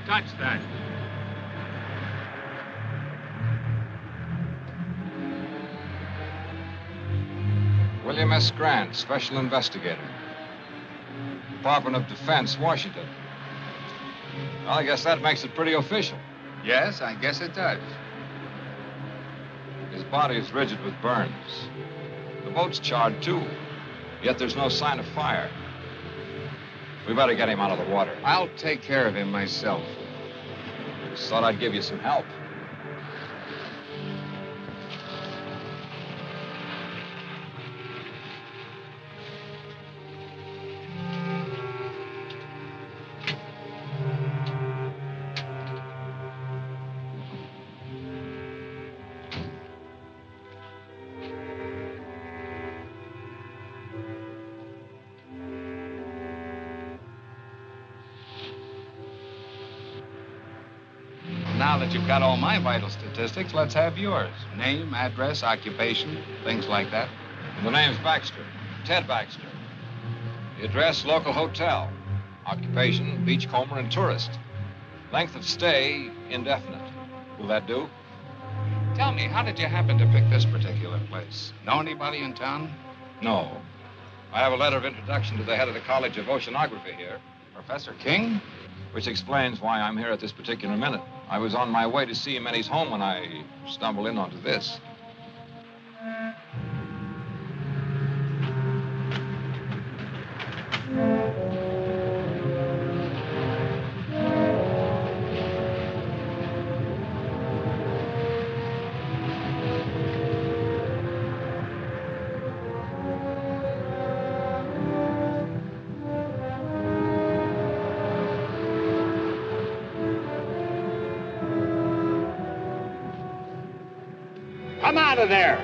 Touch that. William S. Grant, Special Investigator. Department of Defense, Washington. Well, I guess that makes it pretty official. Yes, I guess it does. His body is rigid with burns. The boat's charred, too. Yet there's no sign of fire. We better get him out of the water. I'll take care of him myself. Just thought I'd give you some help. Now that you've got all my vital statistics, let's have yours. Name, address, occupation, things like that. The name's Baxter. Ted Baxter. The address, local hotel. Occupation, beachcomber and tourist. Length of stay, indefinite. Will that do? Tell me, how did you happen to pick this particular place? Know anybody in town? No. I have a letter of introduction to the head of the College of Oceanography here. Professor King? Which explains why I'm here at this particular minute. I was on my way to see him at his home when I stumbled in onto this. Come out of there!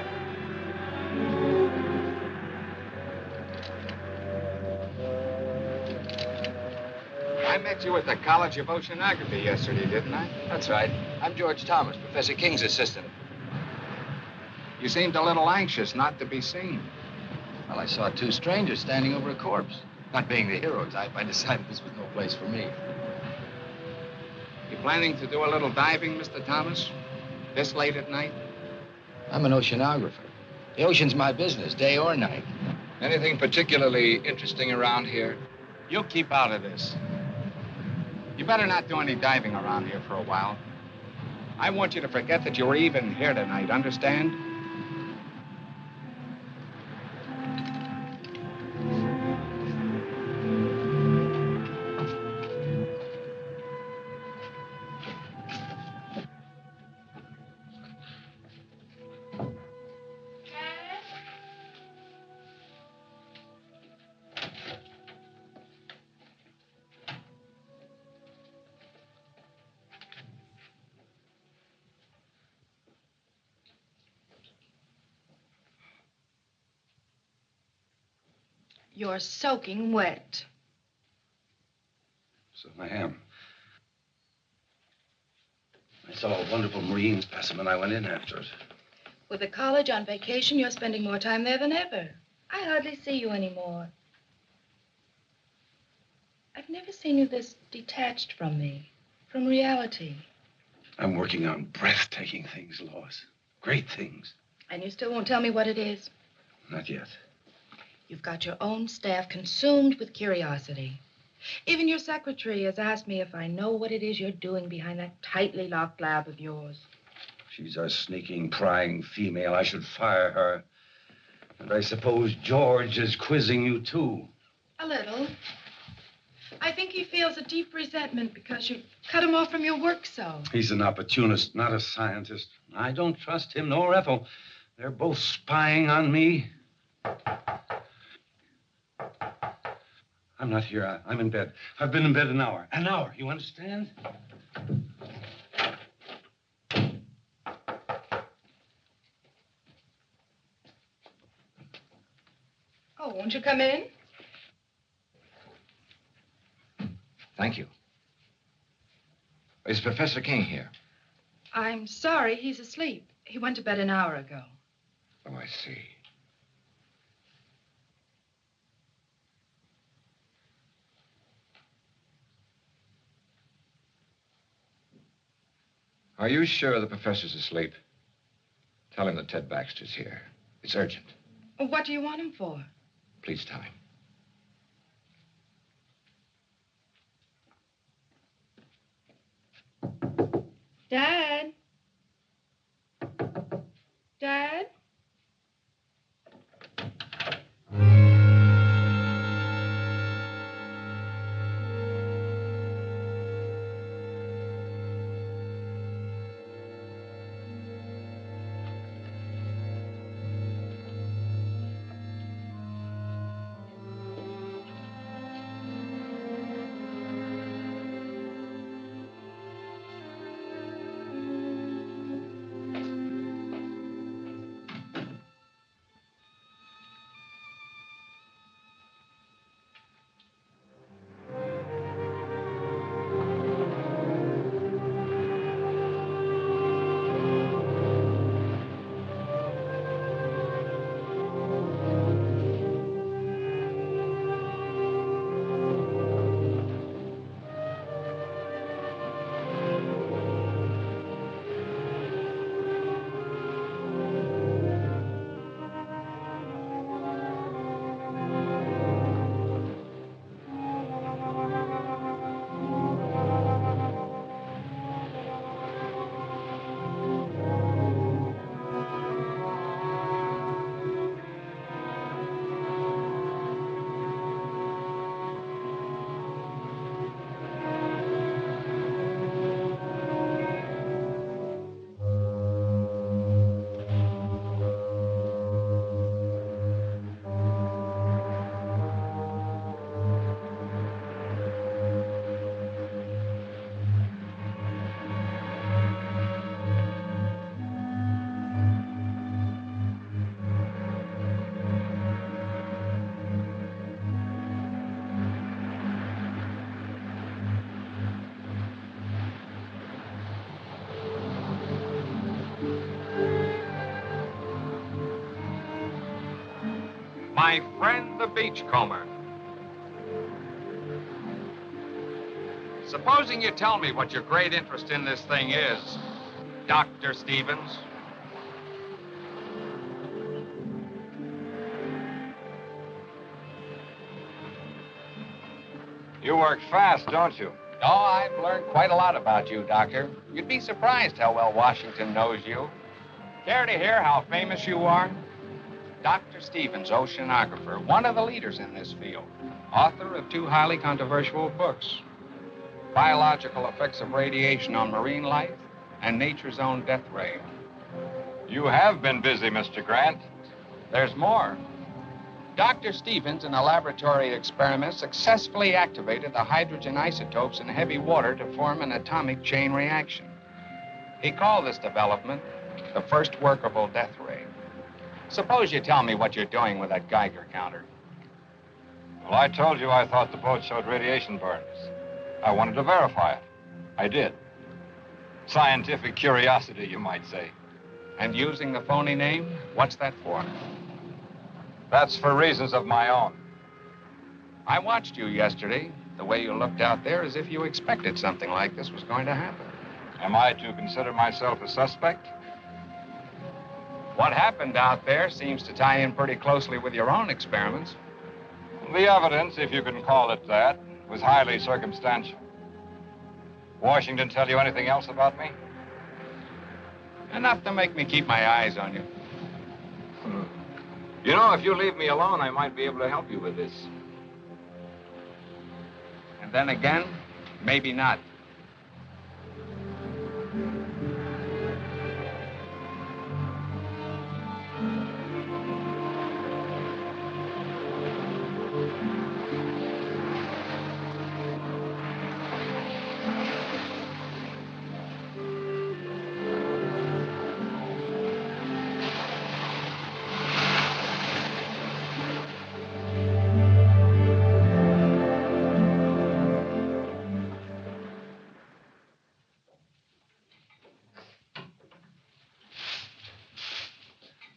I met you at the College of Oceanography yesterday, didn't I? That's right. I'm George Thomas, Professor King's assistant. You seemed a little anxious not to be seen. Well, I saw two strangers standing over a corpse. Not being the hero type, I decided this was no place for me. You planning to do a little diving, Mr. Thomas? This late at night? I'm an oceanographer. The ocean's my business, day or night. Anything particularly interesting around here? You keep out of this. You better not do any diving around here for a while. I want you to forget that you were even here tonight, understand? You're soaking wet. So I am. I saw a wonderful marine specimen. I went in after it. With the college on vacation, you're spending more time there than ever. I hardly see you anymore. I've never seen you this detached from me, from reality. I'm working on breathtaking things, Lois. Great things. And you still won't tell me what it is? Not yet. You've got your own staff consumed with curiosity. Even your secretary has asked me if I know what it is you're doing behind that tightly locked lab of yours. She's a sneaking, prying female. I should fire her. And I suppose George is quizzing you, too. A little. I think he feels a deep resentment because you cut him off from your work so. He's an opportunist, not a scientist. I don't trust him nor Ethel. They're both spying on me. I'm not here. I'm in bed. I've been in bed an hour. An hour, you understand? Oh, won't you come in? Thank you. Is Professor King here? I'm sorry, he's asleep. He went to bed an hour ago. Oh, I see. Are you sure the professor's asleep? Tell him that Ted Baxter's here. It's urgent. What do you want him for? Please tell him. Dad? Dad? my friend the beachcomber. Supposing you tell me what your great interest in this thing is, Dr. Stevens. You work fast, don't you? Oh, I've learned quite a lot about you, Doctor. You'd be surprised how well Washington knows you. Care to hear how famous you are? Dr. Stevens, oceanographer, one of the leaders in this field, author of 2 highly controversial books, Biological Effects of Radiation on Marine Life and Nature's Own Death Ray. You have been busy, Mr. Grant. There's more. Dr. Stevens, in a laboratory experiment, successfully activated the hydrogen isotopes in heavy water to form an atomic chain reaction. He called this development the first workable death ray. Suppose you tell me what you're doing with that Geiger counter. Well, I told you I thought the boat showed radiation burns. I wanted to verify it. I did. Scientific curiosity, you might say. And using the phony name, what's that for? That's for reasons of my own. I watched you yesterday. The way you looked out there as if you expected something like this was going to happen. Am I to consider myself a suspect? What happened out there seems to tie in pretty closely with your own experiments. The evidence, if you can call it that, was highly circumstantial. Washington tell you anything else about me? Enough to make me keep my eyes on you. You know, if you leave me alone, I might be able to help you with this. And then again, maybe not.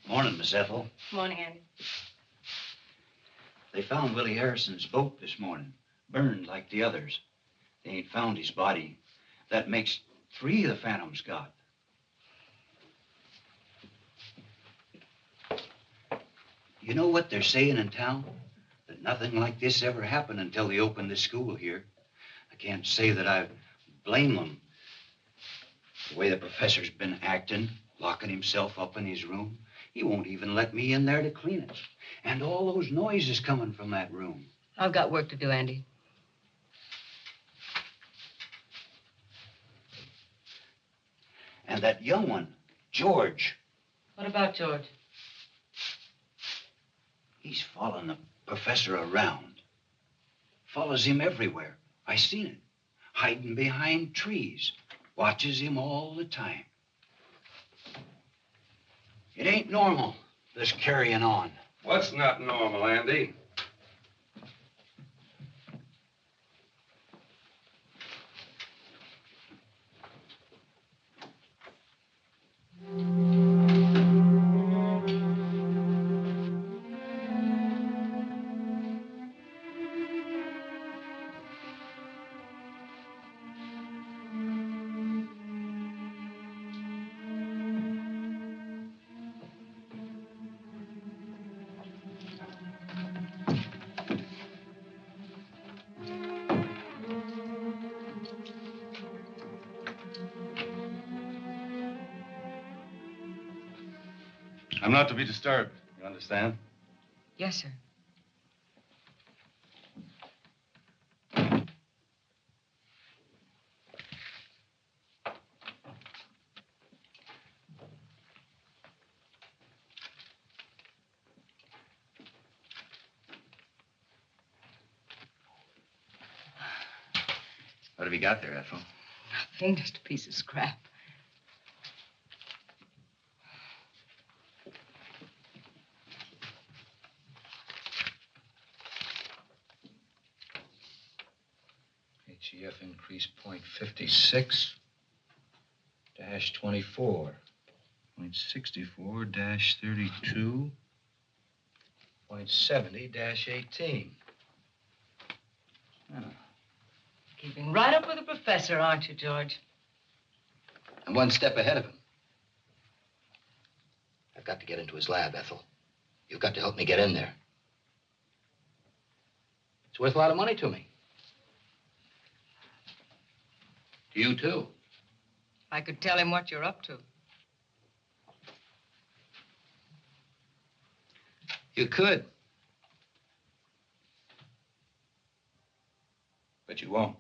Morning, Miss Ethel. Morning, Andy. They found Willie Harrison's boat this morning, burned like the others. They ain't found his body. That makes 3 the Phantoms got. You know what they're saying in town? That nothing like this ever happened until they opened the school here. I can't say that I blame them. The way the professor's been acting, locking himself up in his room. He won't even let me in there to clean it. And all those noises coming from that room. I've got work to do, Andy. And that young one, George. What about George? He's following the professor around. Follows him everywhere. I seen it. Hiding behind trees. Watches him all the time. It ain't normal, this carrying on. What's not normal, Andy? I'm not to be disturbed. You understand? Yes, sir. What have you got there, Ethel? Nothing, just a piece of scrap. HEF increase 0.56 dash 24. 0.64 dash 32. .70-18. Keeping right up with the professor, aren't you, George? I'm one step ahead of him. I've got to get into his lab, Ethel. You've got to help me get in there. It's worth a lot of money to me. To you, too. I could tell him what you're up to. You could. But you won't.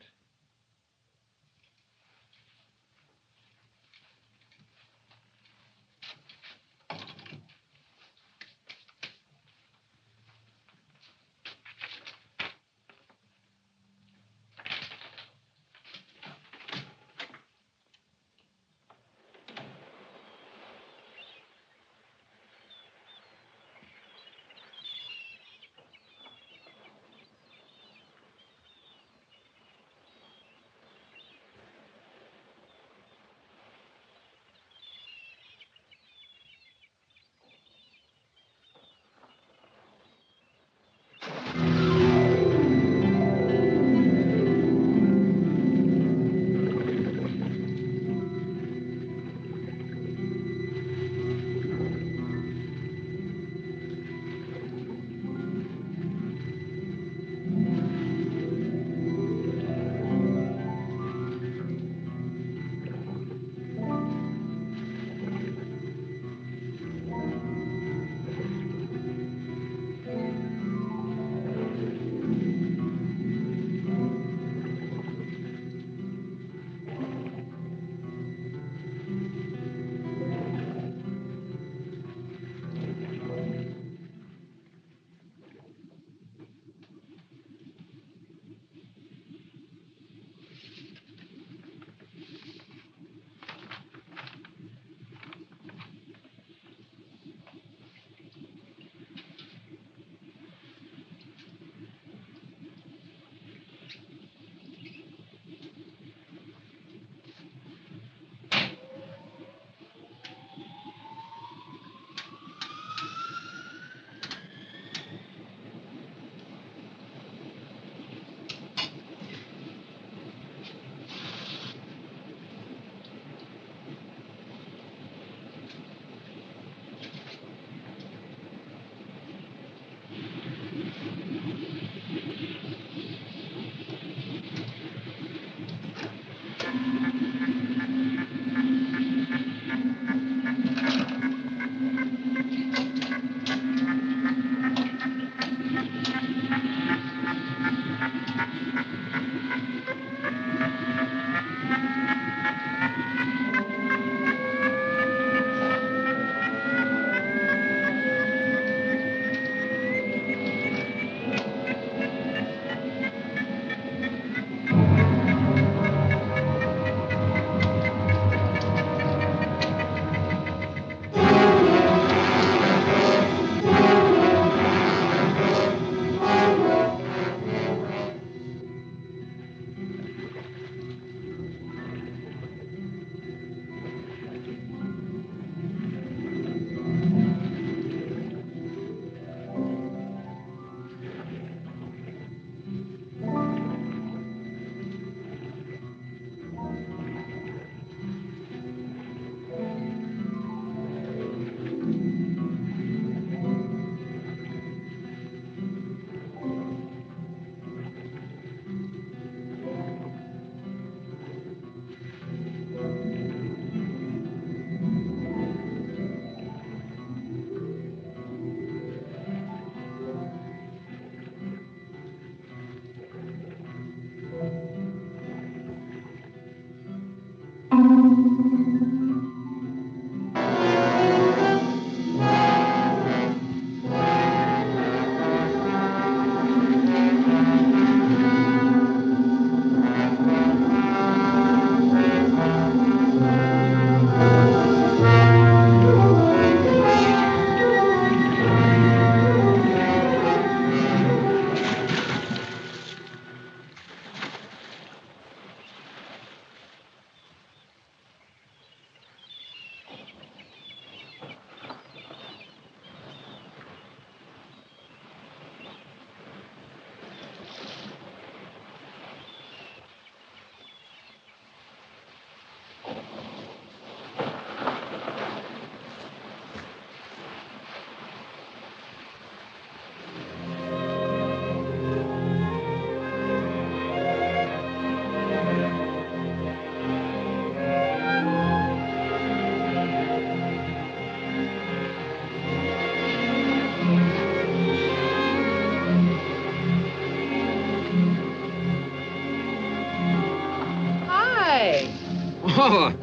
Oh,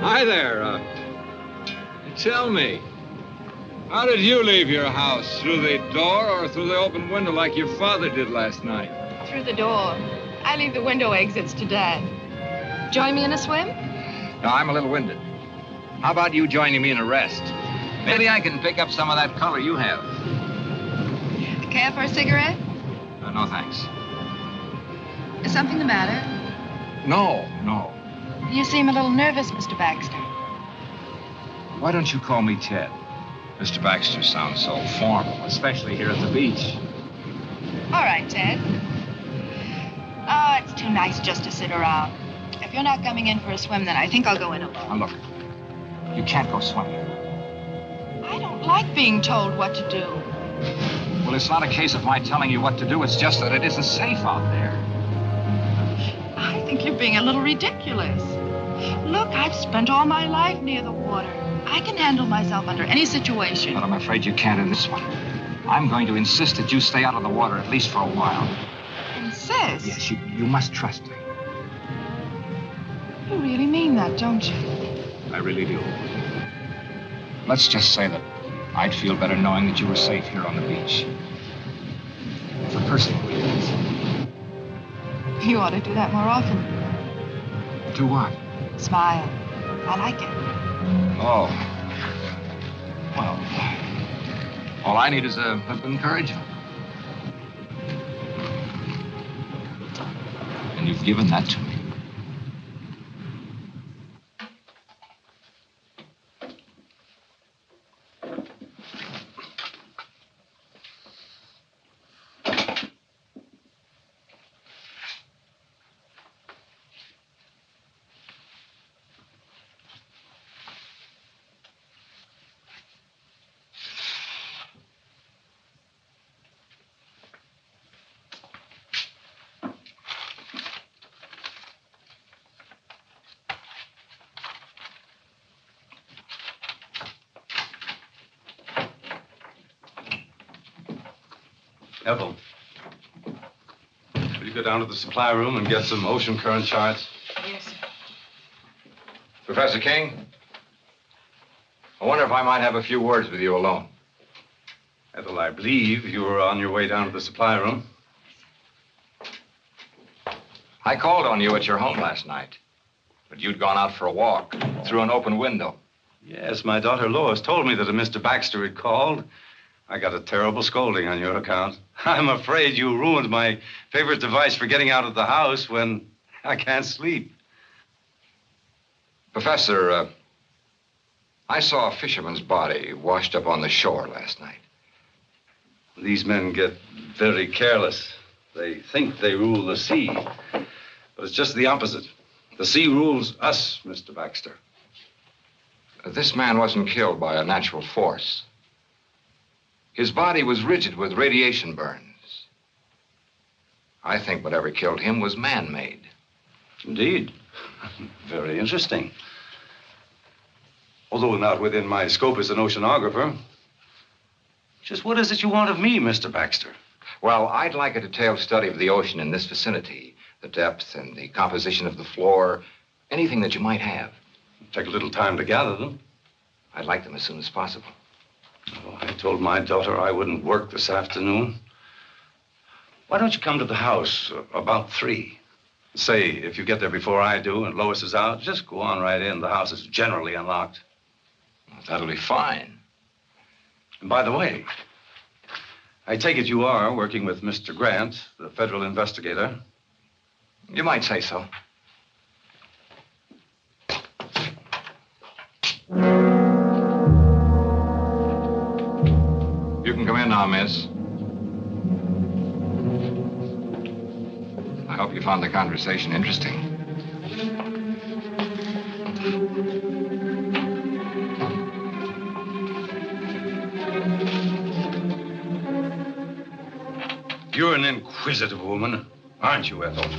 hi there. Tell me, how did you leave your house? Through the door or through the open window like your father did last night? Through the door. I leave the window exits to Dad. Join me in a swim? No, I'm a little winded. How about you joining me in a rest? Maybe I can pick up some of that color you have. Care for a cigarette? No, thanks. Is something the matter? No. You seem a little nervous, Mr. Baxter. Why don't you call me Ted? Mr. Baxter sounds so formal, especially here at the beach. All right, Ted. Oh, it's too nice just to sit around. If you're not coming in for a swim, then I think I'll go in alone. Now, look, you can't go swimming. I don't like being told what to do. Well, it's not a case of my telling you what to do. It's just that it isn't safe out there. I think you're being a little ridiculous. Look, I've spent all my life near the water. I can handle myself under any situation. But I'm afraid you can't in this one. I'm going to insist that you stay out of the water at least for a while. Insist? Yes, you must trust me. You really mean that, don't you? I really do. Let's just say that I'd feel better knowing that you were safe here on the beach. For personal reasons. You ought to do that more often. Do what? Smile. I like it. Oh. Well, all I need is a bit of encouragement. And you've given that to me. Ethel, will you go down to the supply room and get some ocean current charts? Yes, sir. Professor King, I wonder if I might have a few words with you alone. Ethel, I believe you were on your way down to the supply room. I called on you at your home last night, but you'd gone out for a walk through an open window. Yes, my daughter Lois told me that a Mr. Baxter had called. I got a terrible scolding on your account. I'm afraid you ruined my favorite device for getting out of the house when I can't sleep. Professor, I saw a fisherman's body washed up on the shore last night. These men get very careless. They think they rule the sea, but it's just the opposite. The sea rules us, Mr. Baxter. This man wasn't killed by a natural force. His body was rigid with radiation burns. I think whatever killed him was man-made. Indeed. Very interesting. Although not within my scope as an oceanographer. Just what is it you want of me, Mr. Baxter? Well, I'd like a detailed study of the ocean in this vicinity, the depth and the composition of the floor, anything that you might have. Take a little time to gather them. I'd like them as soon as possible. Oh, I told my daughter I wouldn't work this afternoon. Why don't you come to the house about 3? Say, if you get there before I do and Lois is out, just go on right in. The house is generally unlocked. Well, that'll be fine. And by the way, I take it you are working with Mr. Grant, the federal investigator. You might say so. You can come in now, miss. I hope you found the conversation interesting. You're an inquisitive woman, aren't you, Ethel?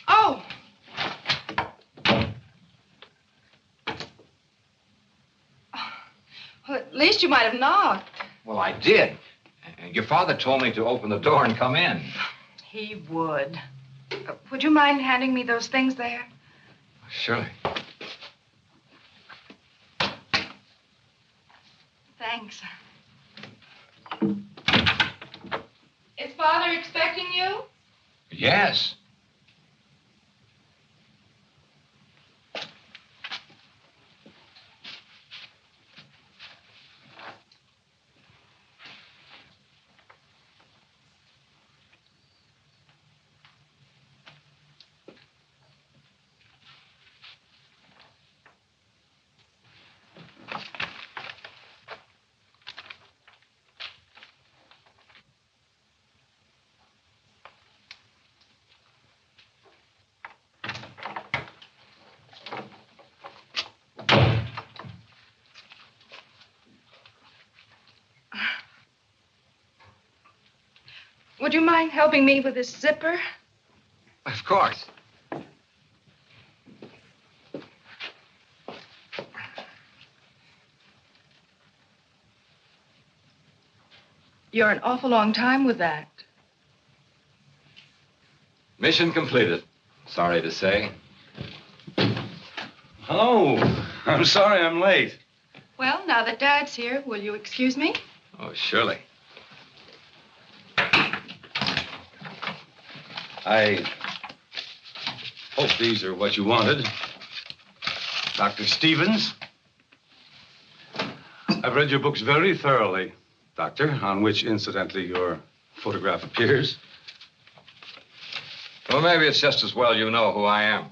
Oh! Well, at least you might have knocked. Well, I did. And your father told me to open the door and come in. He would. Would you mind handing me those things there? Surely. Thanks. Is Father expecting you? Yes. Would you mind helping me with this zipper? Of course. You're an awful long time with that. Mission completed. Sorry to say. Hello. I'm sorry I'm late. Well, now that Dad's here, will you excuse me? Oh, surely. I hope these are what you wanted. Dr. Stevens. I've read your books very thoroughly, Doctor, on which, incidentally, your photograph appears. Well, maybe it's just as well you know who I am.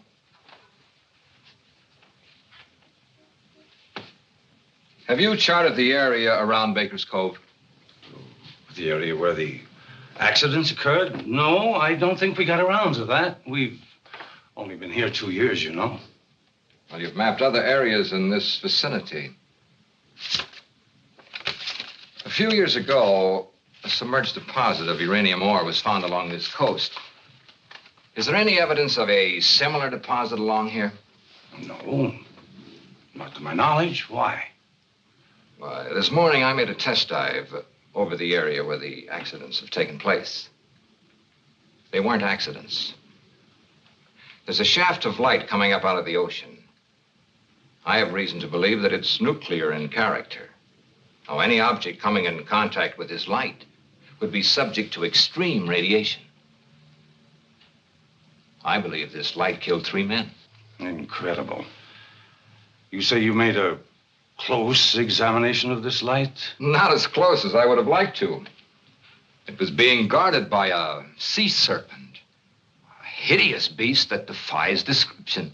Have you charted the area around Baker's Cove? The area where the accidents occurred? No, I don't think we got around to that. We've only been here 2 years, you know. Well, you've mapped other areas in this vicinity. A few years ago, a submerged deposit of uranium ore was found along this coast. Is there any evidence of a similar deposit along here? No, not to my knowledge. Why? Why, this morning I made a test dive over the area where the accidents have taken place. They weren't accidents. There's a shaft of light coming up out of the ocean. I have reason to believe that it's nuclear in character. Now, any object coming in contact with this light would be subject to extreme radiation. I believe this light killed 3 men. Incredible. You say you made a close examination of this light? Not as close as I would have liked to. It was being guarded by a sea serpent, a hideous beast that defies description.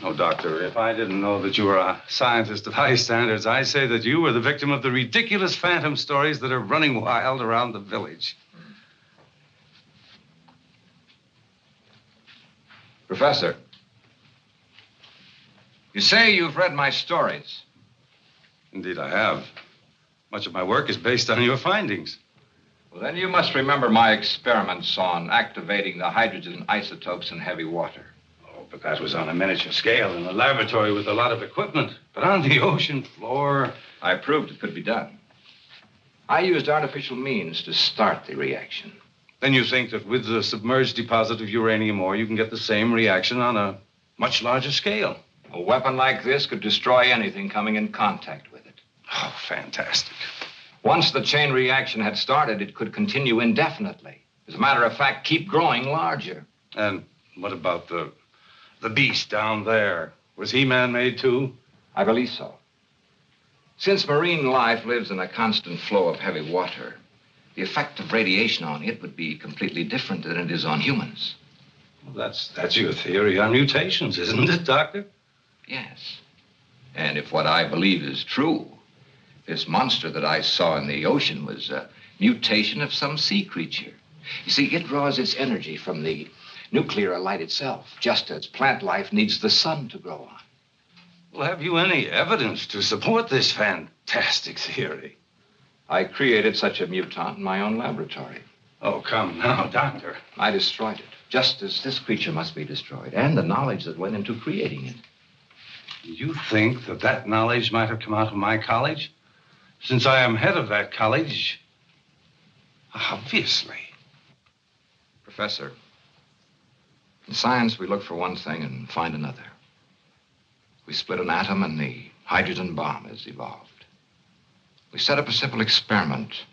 Oh, Doctor, if I didn't know that you were a scientist of high standards, I'd say that you were the victim of the ridiculous phantom stories that are running wild around the village. Professor, you say you've read my stories. Indeed, I have. Much of my work is based on your findings. Well, then you must remember my experiments on activating the hydrogen isotopes in heavy water. Oh, but that was on a miniature scale in a laboratory with a lot of equipment. But on the ocean floor... I proved it could be done. I used artificial means to start the reaction. Then you think that with the submerged deposit of uranium ore, you can get the same reaction on a much larger scale? A weapon like this could destroy anything coming in contact with it. Oh, fantastic. Once the chain reaction had started, it could continue indefinitely. As a matter of fact, keep growing larger. And what about the beast down there? Was he man-made too? I believe so. Since marine life lives in a constant flow of heavy water, the effect of radiation on it would be completely different than it is on humans. Well, that's your theory on mutations, isn't it, Doctor? Yes. And if what I believe is true, this monster that I saw in the ocean was a mutation of some sea creature. You see, it draws its energy from the nuclear light itself, just as plant life needs the sun to grow on. Well, have you any evidence to support this fantastic theory? I created such a mutant in my own laboratory. Oh, come now, Doctor. I destroyed it, just as this creature must be destroyed, and the knowledge that went into creating it. You think that that knowledge might have come out of my college? Since I am head of that college, obviously. Professor, in science, we look for one thing and find another. We split an atom and the hydrogen bomb has evolved. We set up a simple experiment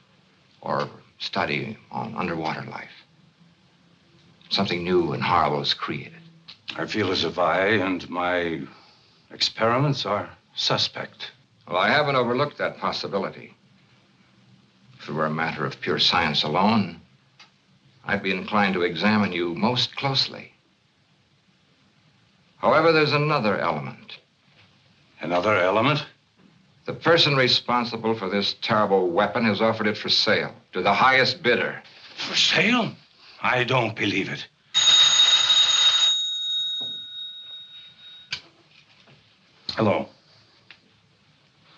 or study on underwater life. Something new and horrible is created. I feel as if I and my experiments are suspect. Well, I haven't overlooked that possibility. If it were a matter of pure science alone, I'd be inclined to examine you most closely. However, there's another element. Another element? The person responsible for this terrible weapon has offered it for sale to the highest bidder. For sale? I don't believe it. Hello.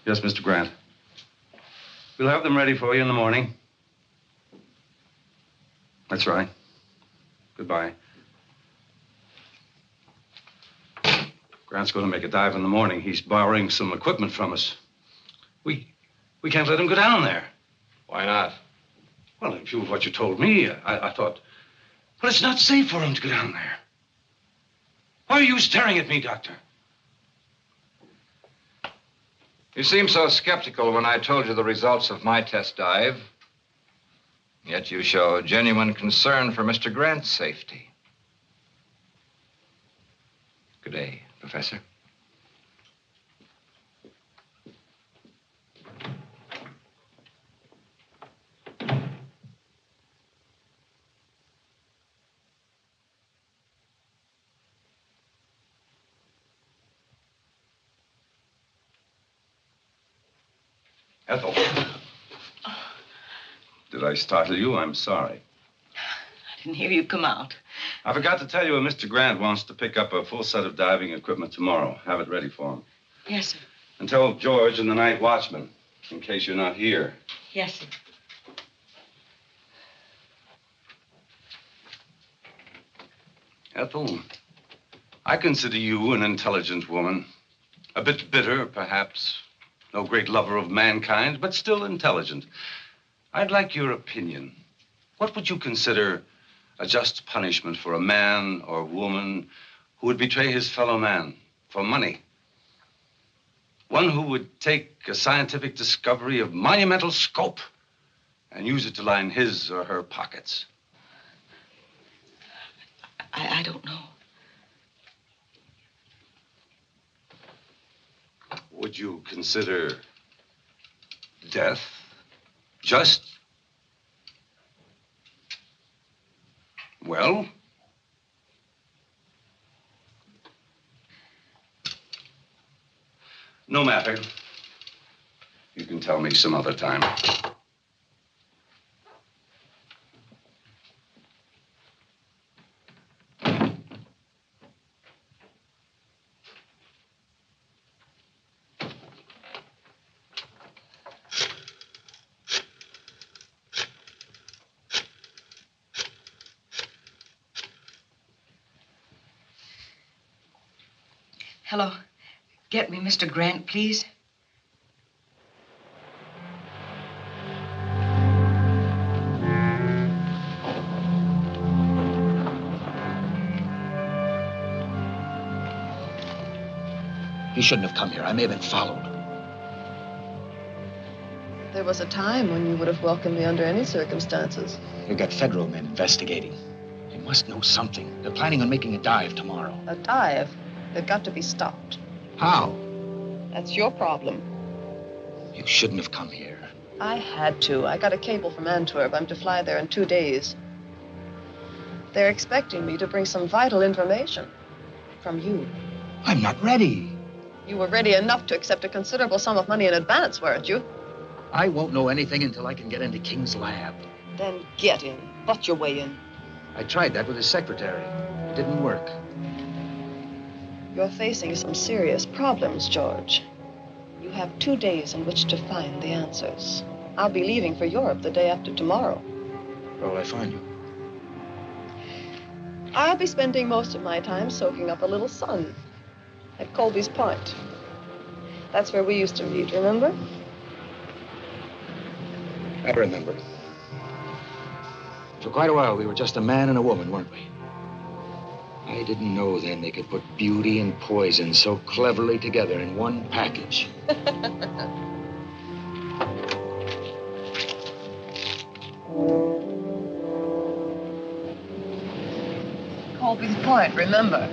Yes, Mr. Grant. We'll have them ready for you in the morning. That's right. Goodbye. Grant's going to make a dive in the morning. He's borrowing some equipment from us. We can't let him go down there. Why not? Well, in view of what you told me, I thought, well, it's not safe for him to go down there. Why are you staring at me, Doctor? You seemed so skeptical when I told you the results of my test dive. Yet you show genuine concern for Mr. Grant's safety. Good day, Professor. Ethel. Did I startle you? I'm sorry. I didn't hear you come out. I forgot to tell you, Mr. Grant wants to pick up a full set of diving equipment tomorrow. Have it ready for him. Yes, sir. And tell George and the night watchman, in case you're not here. Yes, sir. Ethel, I consider you an intelligent woman. A bit bitter, perhaps. No great lover of mankind, but still intelligent. I'd like your opinion. What would you consider a just punishment for a man or woman who would betray his fellow man for money. One who would take a scientific discovery of monumental scope and use it to line his or her pockets. I don't know. Would you consider death just? Well? No matter. You can tell me some other time. Hello. Get me Mr. Grant, please. He shouldn't have come here. I may have been followed. There was a time when you would have welcomed me under any circumstances. We've got federal men investigating. They must know something. They're planning on making a dive tomorrow. A dive? They've got to be stopped. How? That's your problem. You shouldn't have come here. I had to. I got a cable from Antwerp. I'm to fly there in 2 days. They're expecting me to bring some vital information from you. I'm not ready. You were ready enough to accept a considerable sum of money in advance, weren't you? I won't know anything until I can get into King's lab. Then get in. Butt your way in. I tried that with his secretary. It didn't work. You're facing some serious problems, George. You have 2 days in which to find the answers. I'll be leaving for Europe the day after tomorrow. Where will I find you? I'll be spending most of my time soaking up a little sun at Colby's Point. That's where we used to meet, remember? I remember. For quite a while, we were just a man and a woman, weren't we? I didn't know then they could put beauty and poison so cleverly together in one package. Colby's Point, remember?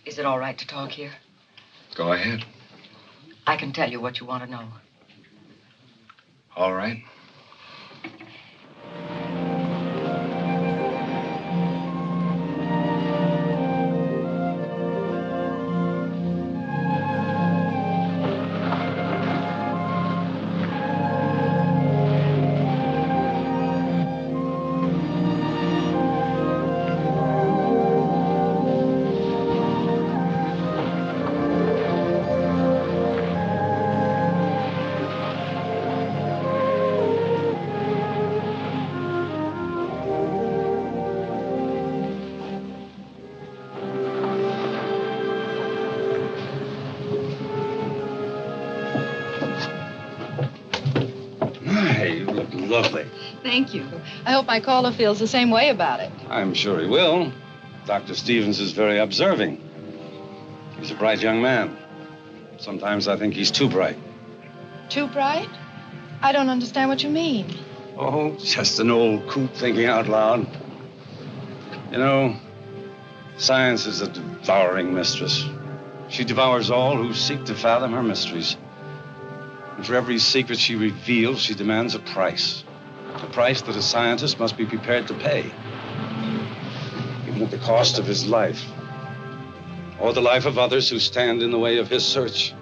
Is it all right to talk here? Go ahead. I can tell you what you want to know. All right. Lovely. Thank you. I hope my caller feels the same way about it. I'm sure he will. Dr. Stevens is very observing. He's a bright young man. Sometimes I think he's too bright. Too bright? I don't understand what you mean. Oh, just an old coot thinking out loud. You know, science is a devouring mistress. She devours all who seek to fathom her mysteries. And for every secret she reveals, she demands a price. A price that a scientist must be prepared to pay. Even at the cost of his life. Or the life of others who stand in the way of his search.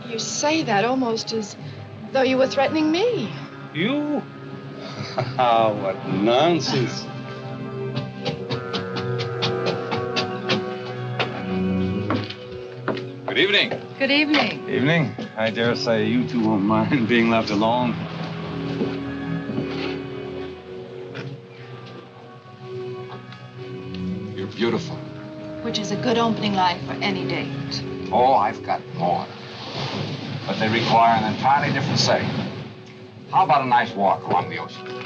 You say that almost as though you were threatening me. You? What nonsense. Good evening. Good evening. Evening. I dare say you two won't mind being left alone. You're beautiful. Which is a good opening line for any date. Oh, I've got more. But they require an entirely different setting. How about a nice walk along the ocean?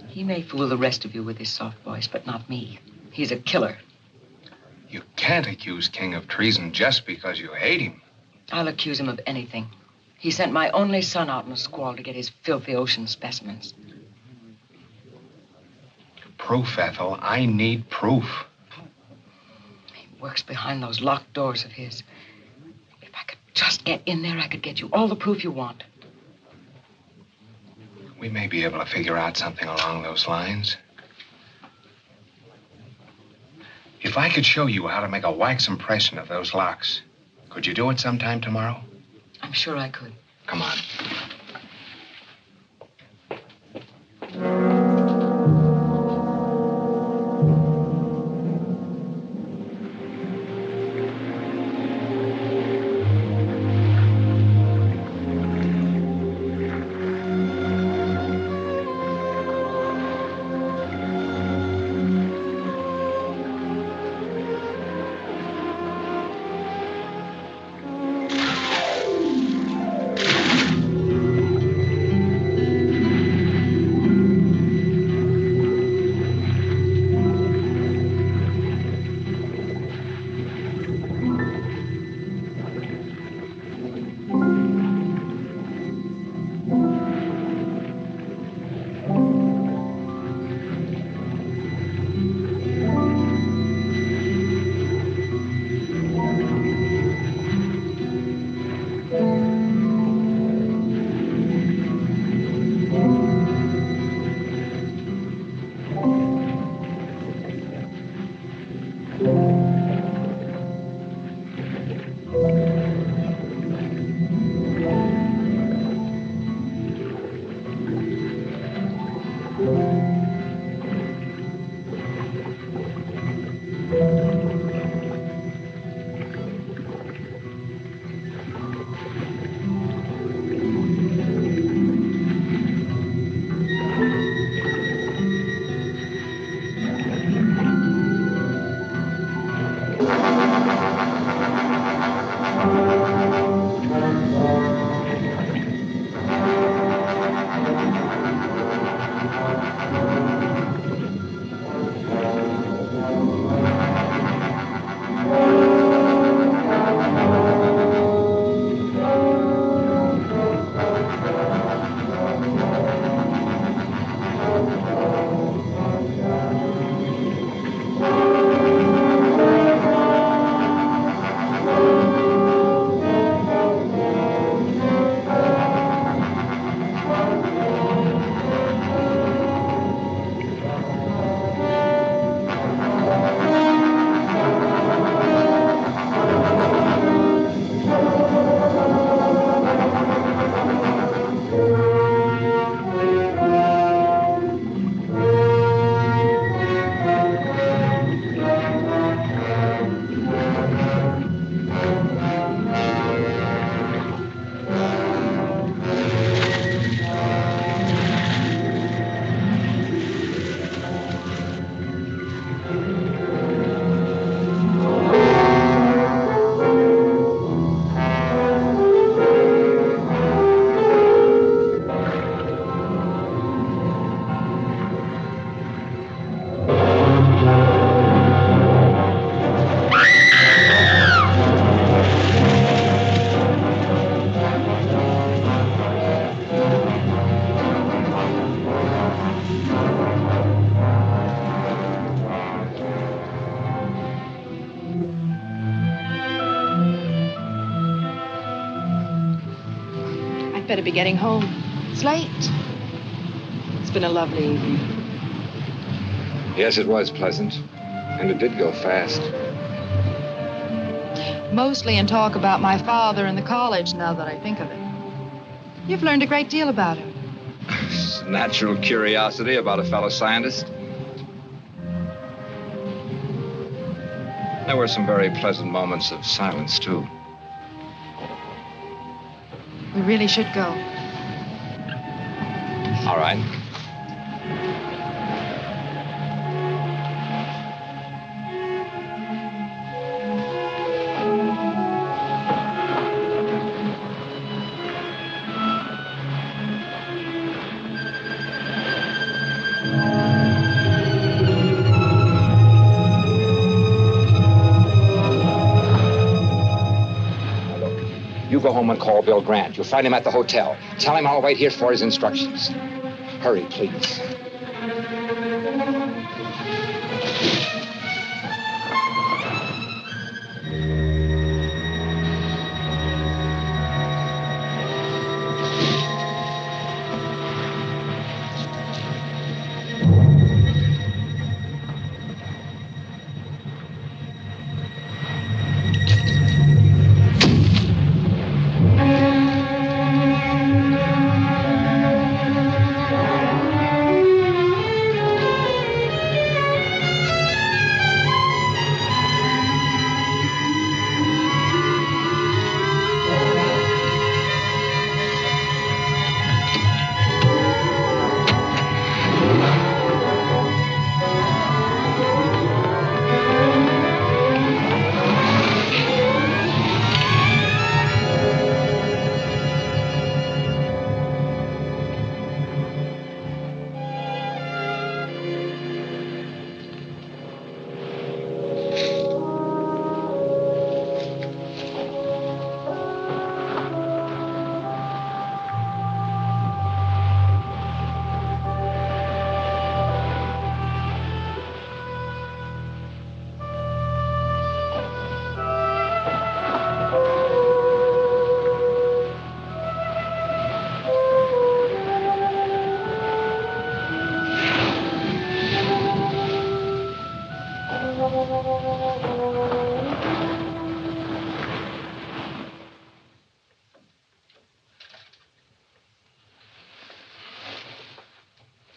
He may fool the rest of you with his soft voice, but not me. He's a killer. You can't accuse King of treason just because you hate him. I'll accuse him of anything. He sent my only son out in a squall to get his filthy ocean specimens. Proof, Ethel. I need proof. He works behind those locked doors of his. If I could just get in there, I could get you all the proof you want. We may be able to figure out something along those lines. If I could show you how to make a wax impression of those locks, could you do it sometime tomorrow? I'm sure I could. Come on. better be getting home. It's late. It's been a lovely evening. Yes, it was pleasant. And it did go fast. Mostly in talk about my father and the college, now that I think of it. You've learned a great deal about him. Natural curiosity about a fellow scientist. There were some very pleasant moments of silence, too. We really should go. All right. You go home and call Bill Grant. You'll find him at the hotel. Tell him I'll wait here for his instructions. Hurry, please.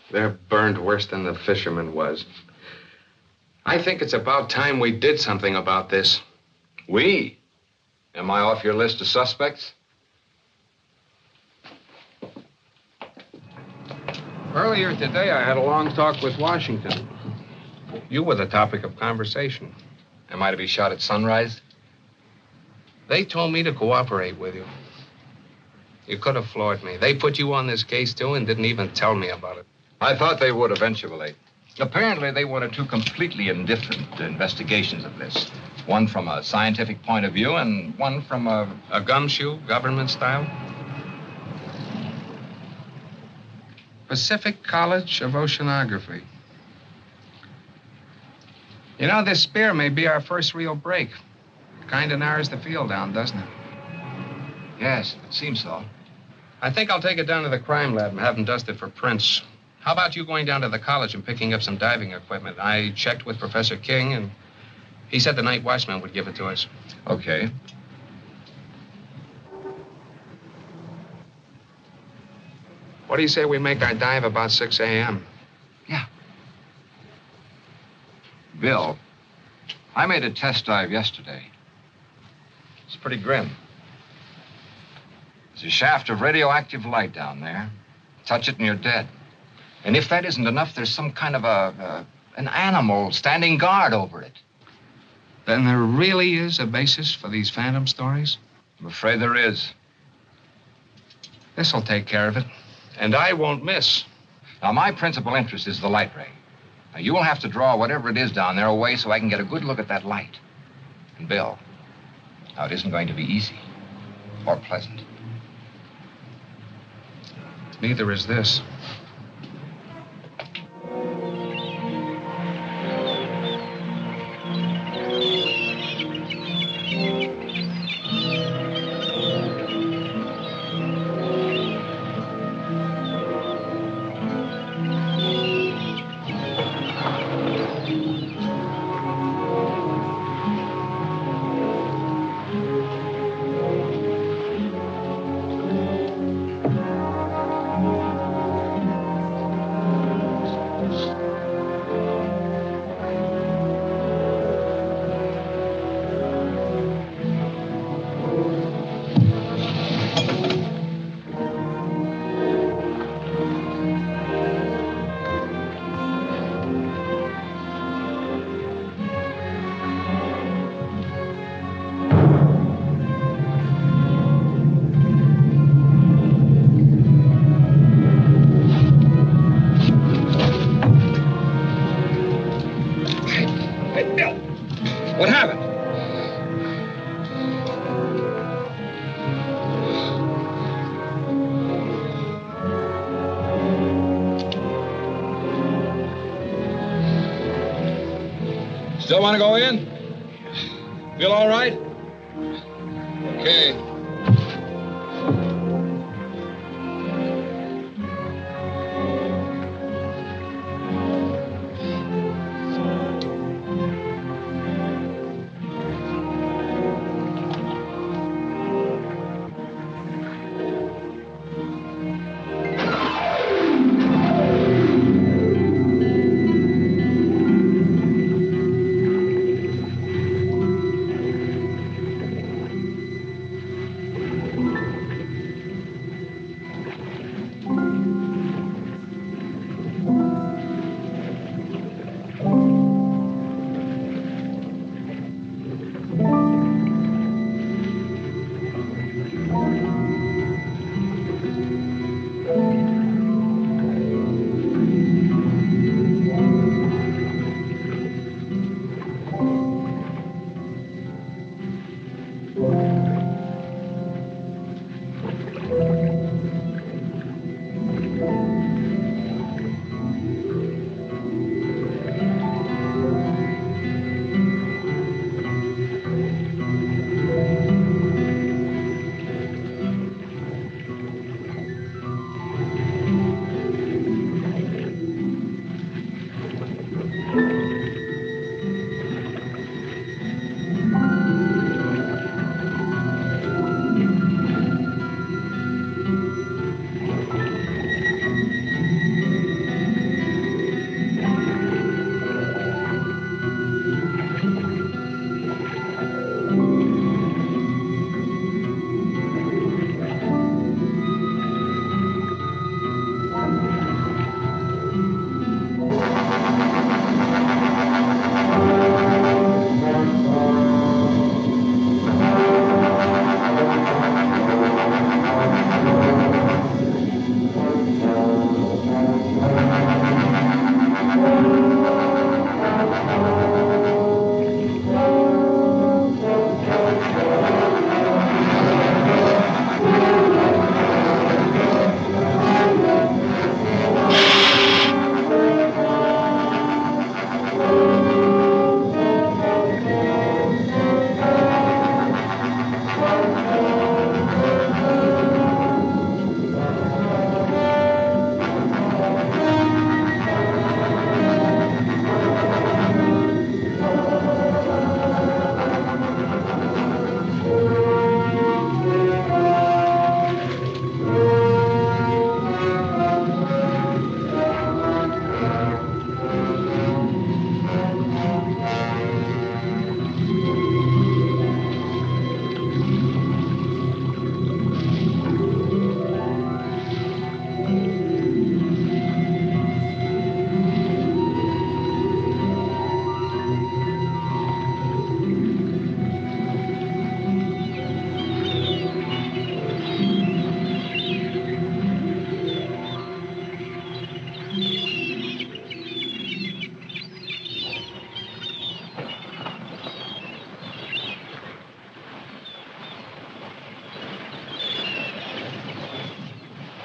They're burned worse than the fisherman was. I think it's about time we did something about this. We? Am I off your list of suspects? Earlier today, I had a long talk with Washington. You were the topic of conversation. Am I to be shot at sunrise? They told me to cooperate with you. You could have floored me. They put you on this case, too, and didn't even tell me about it. I thought they would eventually. Apparently, they wanted two completely indifferent investigations of this. One from a scientific point of view and one from a gumshoe, government style? Pacific College of Oceanography. You know, this spear may be our first real break. Kind of narrows the field down, doesn't it? Yes, it seems so. I think I'll take it down to the crime lab and have them dust it for prints. How about you going down to the college and picking up some diving equipment? I checked with Professor King, and he said the night watchman would give it to us. Okay. What do you say we make our dive about 6 a.m.? Yeah. Bill, I made a test dive yesterday. It's pretty grim. There's a shaft of radioactive light down there. Touch it and you're dead. And if that isn't enough, there's some kind of an animal standing guard over it. Then there really is a basis for these phantom stories? I'm afraid there is. This'll take care of it. And I won't miss. Now, my principal interest is the light ray. Now, you will have to draw whatever it is down there away so I can get a good look at that light. And Bill, now, it isn't going to be easy or pleasant. Neither is this. Still want to go in? Feel all right? Okay.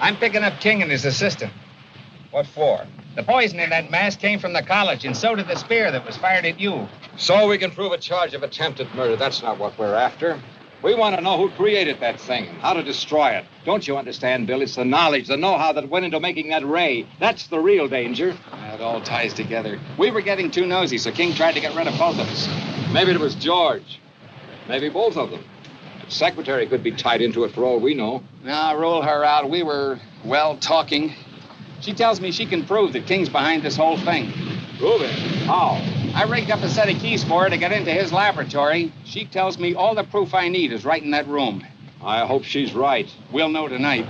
I'm picking up King and his assistant. What for? The poison in that mask came from the college, and so did the spear that was fired at you. So we can prove a charge of attempted murder. That's not what we're after. We want to know who created that thing and how to destroy it. Don't you understand, Bill? It's the knowledge, the know-how that went into making that ray. That's the real danger. It all ties together. We were getting too nosy, so King tried to get rid of both of us. Maybe it was George. Maybe both of them. The secretary could be tied into it for all we know. Now, roll her out. We were, well, talking. She tells me she can prove that King's behind this whole thing. Prove it? How? I rigged up a set of keys for her to get into his laboratory. She tells me all the proof I need is right in that room. I hope she's right. We'll know tonight.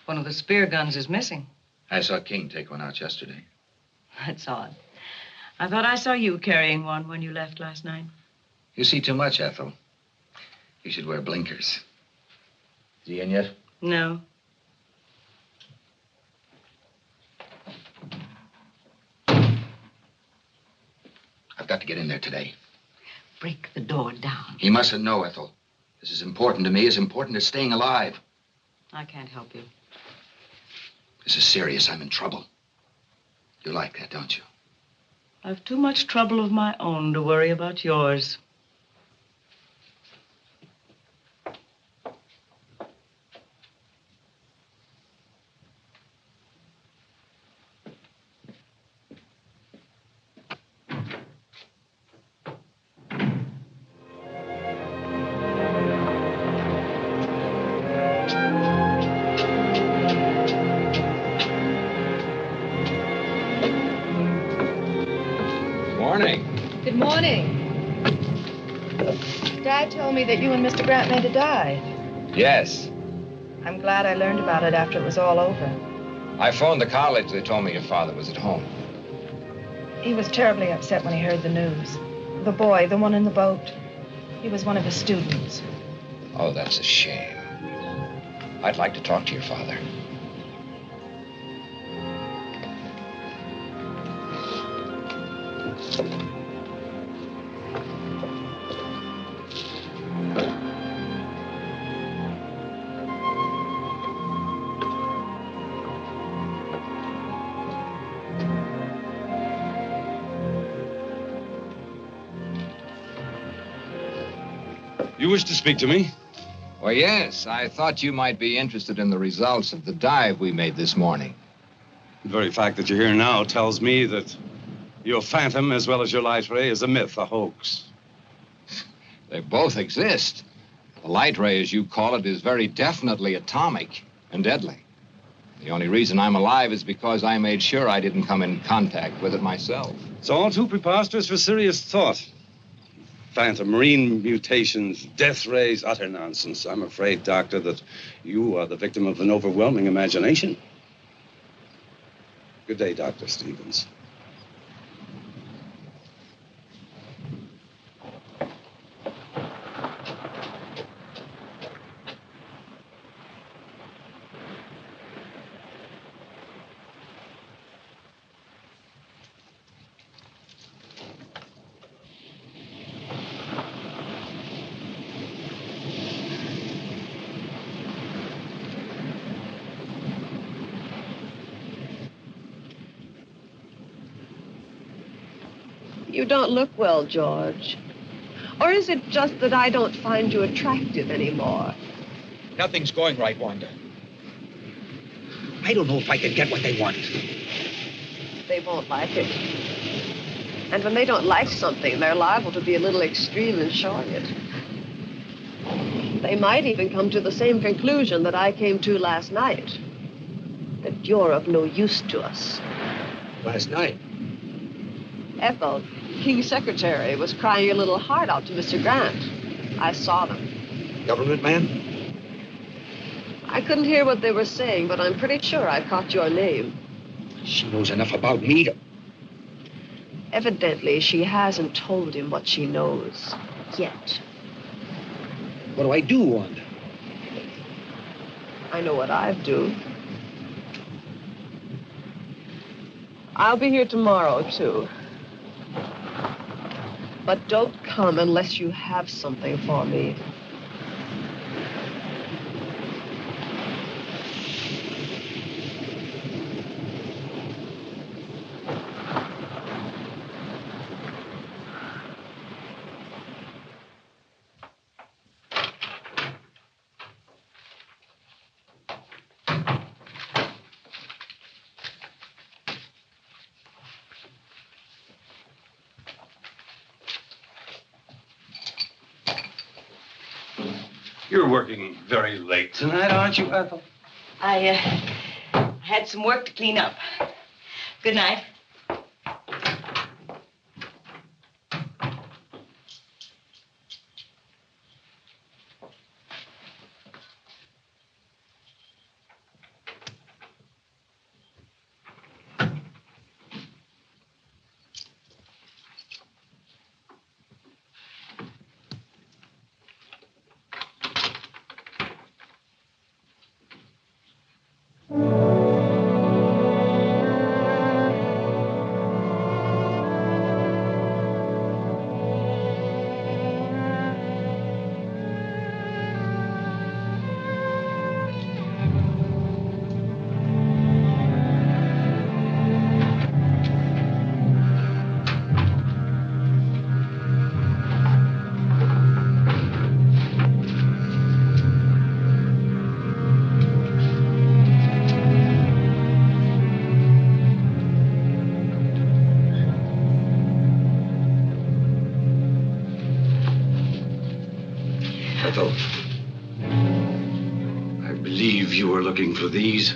One of the spear guns is missing. I saw King take one out yesterday. That's odd. I thought I saw you carrying one when you left last night. You see too much, Ethel. You should wear blinkers. Is he in yet? No. got to get in there today. Break the door down. He mustn't know, Ethel. This is important to me, as important as staying alive. I can't help you. This is serious. I'm in trouble. You like that, don't you? I've too much trouble of my own to worry about yours. Good morning. Dad told me that you and Mr. Grant had died. Yes. I'm glad I learned about it after it was all over. I phoned the college. They told me your father was at home. He was terribly upset when he heard the news. The boy, the one in the boat, he was one of his students. Oh, that's a shame. I'd like to talk to your father. You wish to speak to me? Well, yes. I thought you might be interested in the results of the dive we made this morning. The very fact that you're here now tells me that your phantom, as well as your light ray, is a myth, a hoax. They both exist. The light ray, as you call it, is very definitely atomic and deadly. The only reason I'm alive is because I made sure I didn't come in contact with it myself. It's all too preposterous for serious thought. Phantom, marine mutations, death rays, utter nonsense. I'm afraid, Doctor, that you are the victim of an overwhelming imagination. Good day, Dr. Stevens. You don't look well, George. Or is it just that I don't find you attractive anymore? Nothing's going right, Wanda. I don't know if I can get what they want. They won't like it. And when they don't like something, they're liable to be a little extreme in showing it. They might even come to the same conclusion that I came to last night. That you're of no use to us. Last night? Ethel, King's secretary, was crying your little heart out to Mr. Grant. I saw them. Government man? I couldn't hear what they were saying, but I'm pretty sure I caught your name. She knows enough about me to... Evidently, she hasn't told him what she knows. Yet. What do I do, Wanda? I know what I'd do. I'll be here tomorrow, too. But don't come unless you have something for me. You're working very late tonight, aren't you, Ethel? I had some work to clean up. Good night. believe you were looking for these.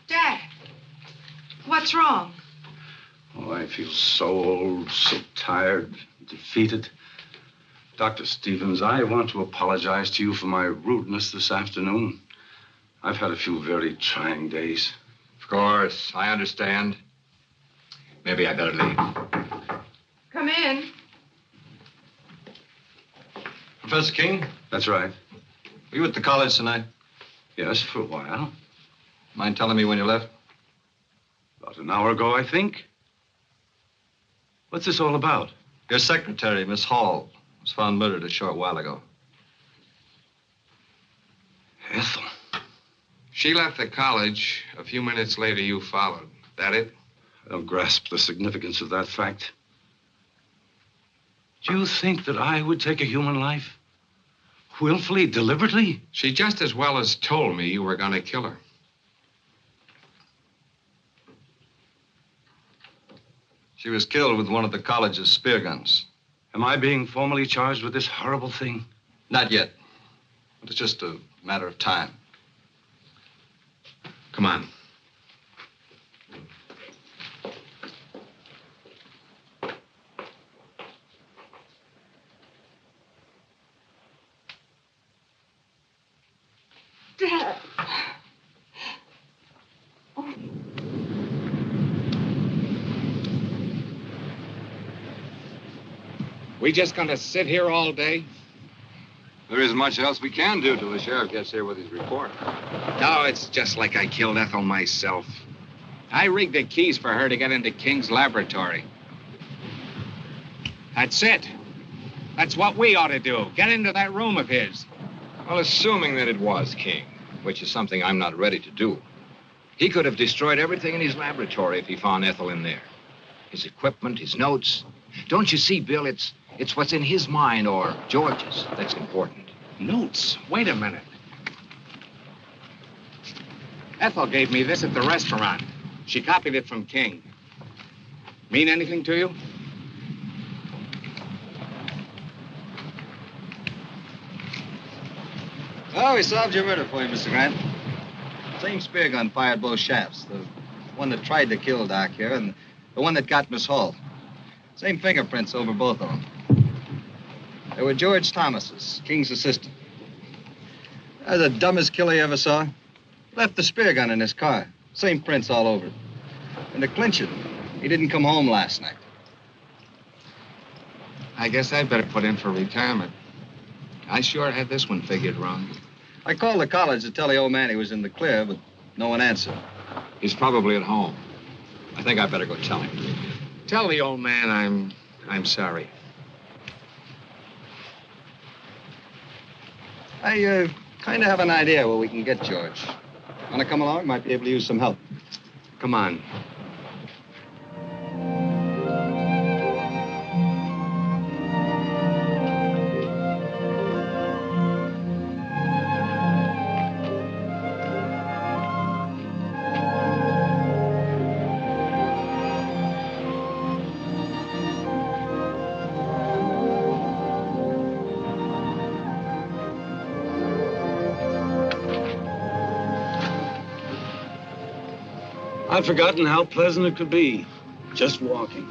Dad, what's wrong? Oh, I feel so old, so tired, defeated. Dr. Stevens, I want to apologize to you for my rudeness this afternoon. I've had a few very trying days. Of course, I understand. Maybe I better leave. Come in. Professor King? That's right. Were you at the college tonight? Yes, for a while. Mind telling me when you left? About an hour ago, I think. What's this all about? Your secretary, Miss Hall, was found murdered a short while ago. Ethel. She left the college. A few minutes later, you followed. That it? I don't grasp the significance of that fact. Do you think that I would take a human life? Willfully, deliberately? She just as well as told me you were going to kill her. She was killed with one of the college's spear guns. Am I being formally charged with this horrible thing? Not yet. But it's just a matter of time. Come on. Dad. We just gonna sit here all day? There isn't much else we can do till the sheriff gets here with his report. No, it's just like I killed Ethel myself. I rigged the keys for her to get into King's laboratory. That's it. That's what we ought to do. Get into that room of his. Well, assuming that it was King, which is something I'm not ready to do, he could have destroyed everything in his laboratory if he found Ethel in there. His equipment, his notes. Don't you see, Bill, it's what's in his mind or George's that's important. Notes? Wait a minute. Ethel gave me this at the restaurant. She copied it from King. Mean anything to you? Oh, we solved your murder for you, Mr. Grant. Same spear gun fired both shafts. The one that tried to kill Doc here and the one that got Miss Hall. Same fingerprints over both of them. They were George Thomas's, King's assistant. The dumbest killer you ever saw. Left the spear gun in his car. Same prints all over it. And to clinch it, he didn't come home last night. I guess I'd better put in for retirement. I sure had this one figured wrong. I called the college to tell the old man he was in the clear, but no one answered. He's probably at home. I think I better go tell him. Tell the old man I'm sorry. I kind of have an idea where we can get George. Want to come along? Might be able to use some help. Come on. I'd forgotten how pleasant it could be. Just walking.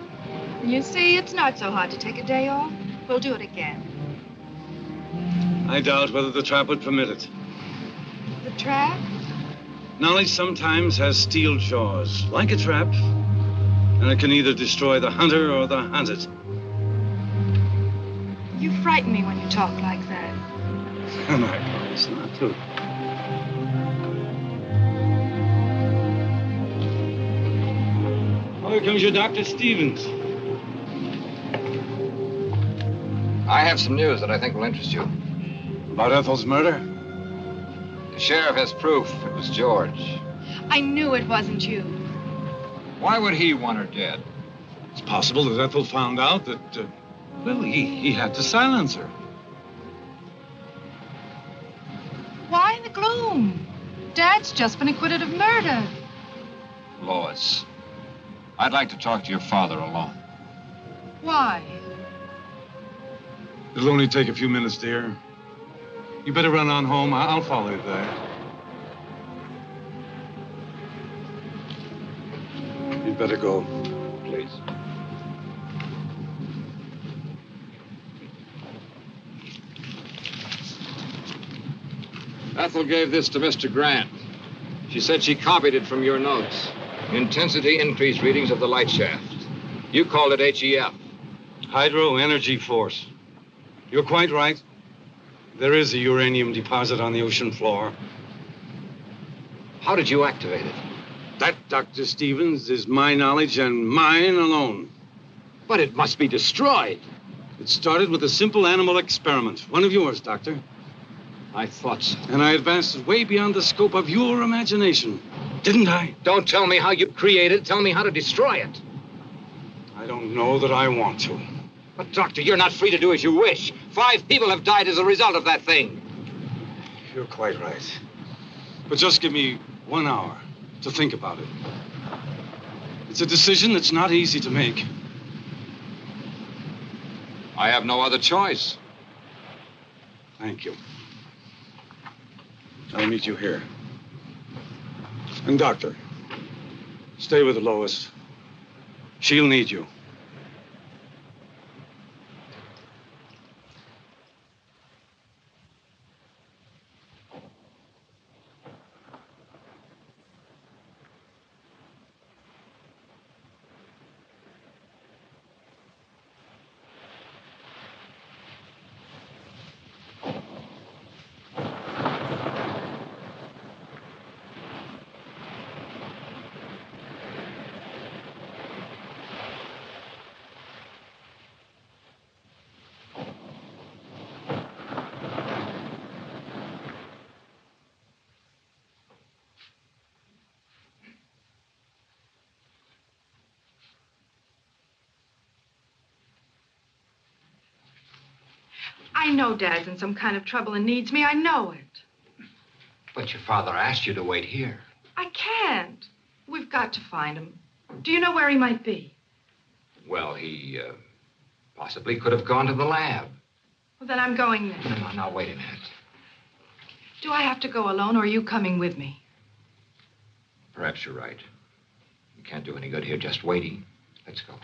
You see, it's not so hard to take a day off. We'll do it again. I doubt whether the trap would permit it. The trap? Knowledge sometimes has steel jaws, like a trap, and it can either destroy the hunter or the hunted. You frighten me when you talk like that. And I promise not to. Oh, here comes your Dr. Stevens. I have some news that I think will interest you. About Ethel's murder? The sheriff has proof it was George. I knew it wasn't you. Why would he want her dead? It's possible that Ethel found out that, well, he had to silence her. Why in the gloom? Dad's just been acquitted of murder. Lois, I'd like to talk to your father alone. Why? It'll only take a few minutes, dear. You better run on home. I'll follow you there. You'd better go. Please. Ethel gave this to Mr. Grant. She said she copied it from your notes. Intensity increase readings of the light shaft. You called it HEF. Hydro Energy Force. You're quite right. There is a uranium deposit on the ocean floor. How did you activate it? That, Dr. Stevens, is my knowledge and mine alone. But it must be destroyed. It started with a simple animal experiment. One of yours, Doctor. I thought so. And I advanced it way beyond the scope of your imagination. Didn't I? Don't tell me how you created it. Tell me how to destroy it. I don't know that I want to. But, Doctor, you're not free to do as you wish. 5 people have died as a result of that thing. You're quite right. But just give me 1 hour to think about it. It's a decision that's not easy to make. I have no other choice. Thank you. I'll meet you here. And, Doctor, stay with Lois. She'll need you. I know Dad's in some kind of trouble and needs me. I know it. But your father asked you to wait here. I can't. We've got to find him. Do you know where he might be? Well, he possibly could have gone to the lab. Well, then I'm going there. No, now, wait a minute. Do I have to go alone, or are you coming with me? Perhaps you're right. You can't do any good here just waiting. Let's go.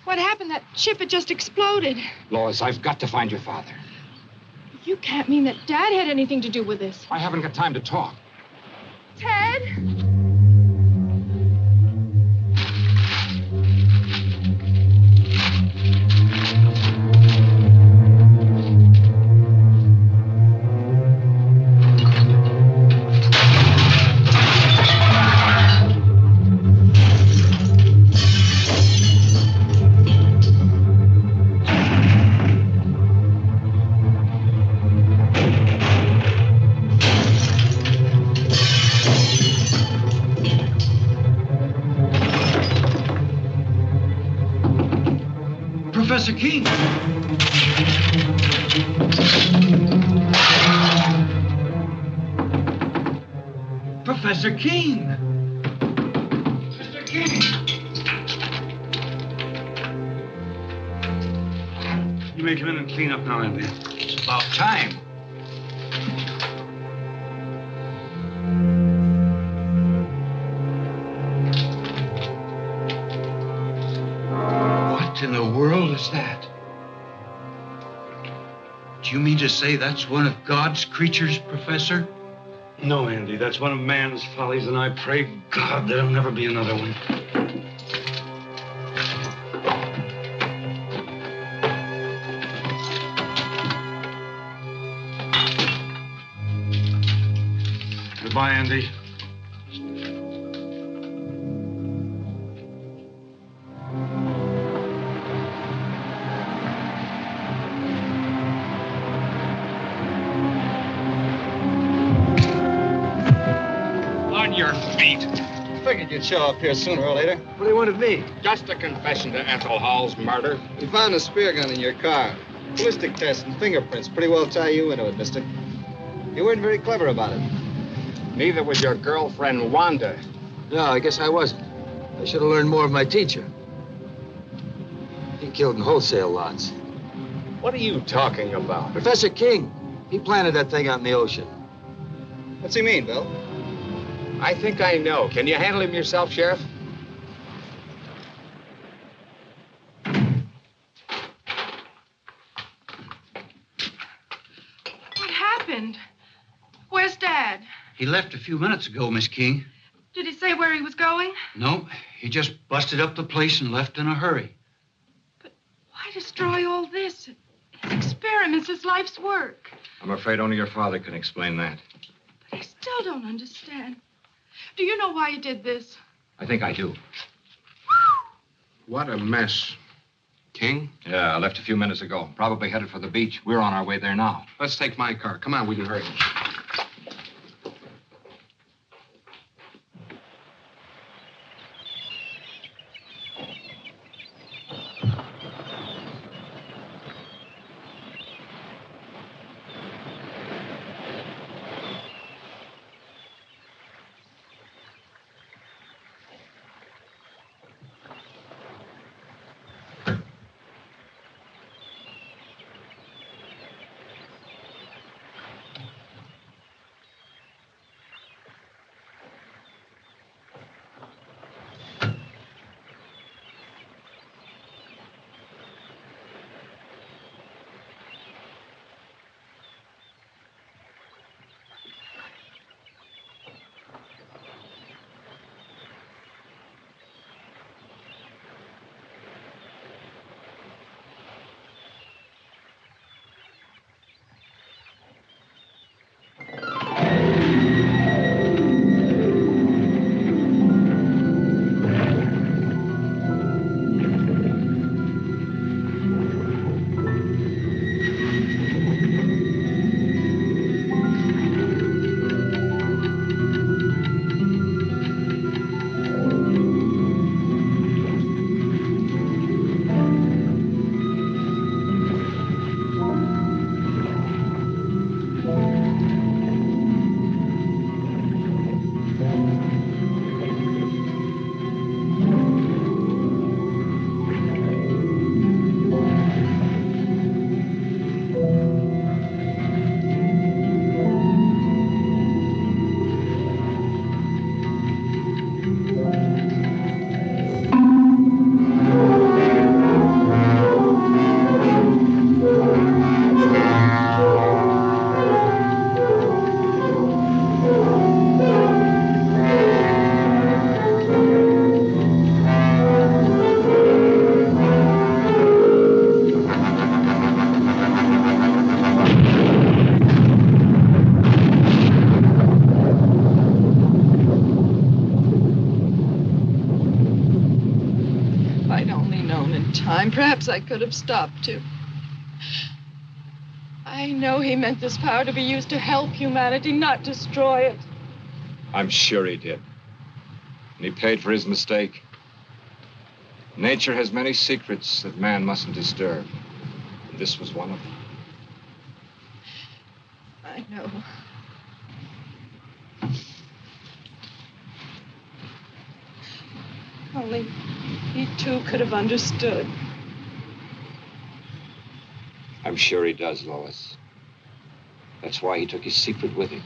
What happened? That ship had just exploded. Lois, I've got to find your father. You can't mean that Dad had anything to do with this. I haven't got time to talk. Ted? Professor King! Professor King! Mr. King! You may come in and clean up now, Andy. It's about time. What in the world is that? Do you mean to say that's one of God's creatures, Professor? No, Andy, that's one of man's follies, and I pray God there'll never be another one. Goodbye, Andy. On your feet. Figured you'd show up here sooner or later. What do you want of me? Just a confession to Ethel Hall's murder. We found a spear gun in your car. Ballistic test and fingerprints pretty well tie you into it, mister. You weren't very clever about it. Neither was your girlfriend, Wanda. No, I guess I wasn't. I should have learned more of my teacher. He killed in wholesale lots. What are you talking about? Professor King, he planted that thing out in the ocean. What's he mean, Bill? I think I know. Can you handle him yourself, Sheriff? What happened? Where's Dad? He left a few minutes ago, Miss King. Did he say where he was going? No, he just busted up the place and left in a hurry. Why destroy all this? His experiments, his life's work. I'm afraid only your father can explain that. But I still don't understand. Do you know why he did this? I think I do. What a mess. King? Yeah, I left a few minutes ago. Probably headed for the beach. We're on our way there now. Let's take my car. Come on, we can hurry. Perhaps I could have stopped him. I know he meant this power to be used to help humanity, not destroy it. I'm sure he did. And he paid for his mistake. Nature has many secrets that man mustn't disturb. And this was one of them. I know. Only he too could have understood. I'm sure he does, Lois. That's why he took his secret with him.